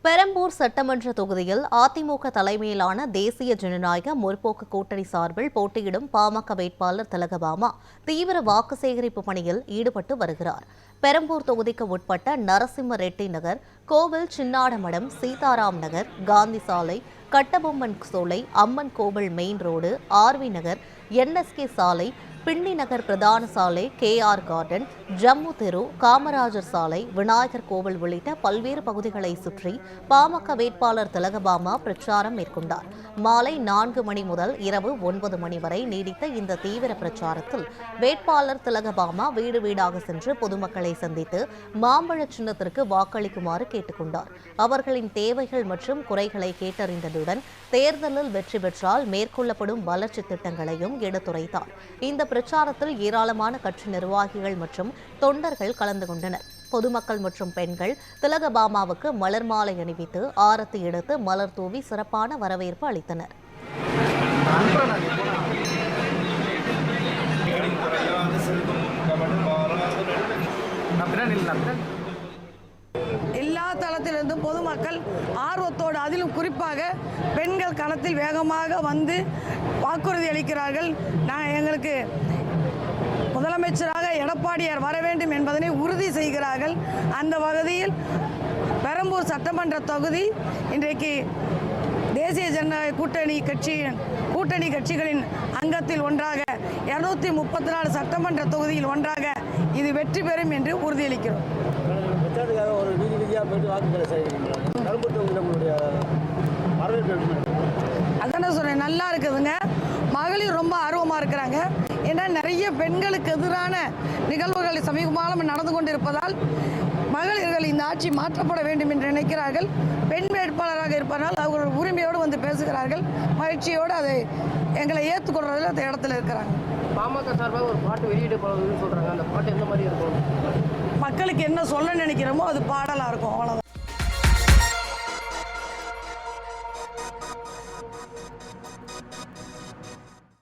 பெரம்பூர் சட்டமன்ற தொகுதியில் அதிமுக தலைமையிலான தேசிய ஜனநாயக முற்போக்கு கூட்டணி சார்பில் போட்டியிடும் பாமக வேட்பாளர் திலகபாமா தீவிர வாக்கு சேகரிப்பு பணியில் ஈடுபட்டு வருகிறார். பெரம்பூர் தொகுதிக்கு உட்பட்ட நரசிம்ம ரெட்டி நகர், கோவில் சின்னாடமடம், சீதாராம் நகர், காந்தி சாலை, கட்டபொம்மன் சோலை, அம்மன் கோவில் மெயின் ரோடு, ஆர்வி நகர், என்எஸ்கே சாலை, பிண்டி நகர் பிரதான சாலை, கேஆர் கார்டன், ஜம்மு தெரு, காமராஜர் சாலை, விநாயகர் கோவில் உள்ளிட்ட பல்வேறு பகுதிகளை சுற்றி பாமக வேட்பாளர் திலகபாமா பிரச்சாரம் மேற்கொண்டார். மாலை 4 மணி முதல் இரவு 9 மணி வரை நீடித்த இந்த தீவிர பிரச்சாரத்தில் வேட்பாளர் திலகபாமா வீடு வீடாக சென்று பொதுமக்களை சந்தித்து மாம்பழ சின்னத்திற்கு வாக்களிக்குமாறு கேட்டுக்கொண்டார். அவர்களின் தேவைகள் மற்றும் குறைகளை கேட்டறிந்ததுடன் தேர்தலில் வெற்றி பெற்றால் மேற்கொள்ளப்படும் வளர்ச்சி திட்டங்களையும் எடுத்துரைத்தார். இந்த பிரச்சாரத்தில் ஏராளமான கட்சி நிர்வாகிகள் மற்றும் தொண்டர்கள் கலந்து கொண்டனர். பொதுமக்கள் மற்றும் பெண்கள் திலகபாமாவுக்கு மலர் மாலை அணிவித்து ஆரத்தி எடுத்து மலர் தூவி சிறப்பான வரவேற்பு அளித்தனர். எல்லா தளத்திலிருந்தும் பொதுமக்கள் ஆர்வத்தோடு, அதிலும் குறிப்பாக பெண்கள் களத்தில் வேகமாக வந்து வாக்குறுதி அளிக்கிறார்கள். எங்களுக்கு முதலமைச்சராக எடப்பாடியார் வர வேண்டும் என்பதனை உறுதி செய்கிறார்கள். அந்த வகையில் பெரம்பூர் சட்டமன்ற தொகுதி இன்றைக்கு தேசிய ஜனநாயக கூட்டணி கட்சிகளின் அங்கத்தில் ஒன்றாக 234 சட்டமன்ற தொகுதியில் ஒன்றாக இது வெற்றி பெறும் என்று உறுதியளிக்கிறோம். அதான சொல்றேன், நல்லா இருக்குதுங்க. மகளிர் ரொம்ப ஆர்வமாக இருக்கிறாங்க. ஏன்னா நிறைய பெண்களுக்கு எதிரான நிகழ்வுகள் சமீபமாக நடந்து கொண்டிருப்பதால் மகளிர்கள் இந்த ஆட்சி மாற்றப்பட வேண்டும் என்று நினைக்கிறார்கள். பெண் வேட்பாளராக இருப்பதால் அவர்கள் உரிமையோடு வந்து பேசுகிறார்கள். மகிழ்ச்சியோடு அதை எங்களை ஏற்றுக்கொள்றதில் அந்த இடத்துல இருக்கிறாங்க. பாமக சார்பாக ஒரு பாட்டு வெளியிட போகிறதுன்னு சொல்கிறாங்க. அந்த பாட்டு எந்த மாதிரி இருக்கும்? மக்களுக்கு என்ன சொல்ல நினைக்கிறோமோ அது பாடலாக இருக்கும், அவ்வளோதான்.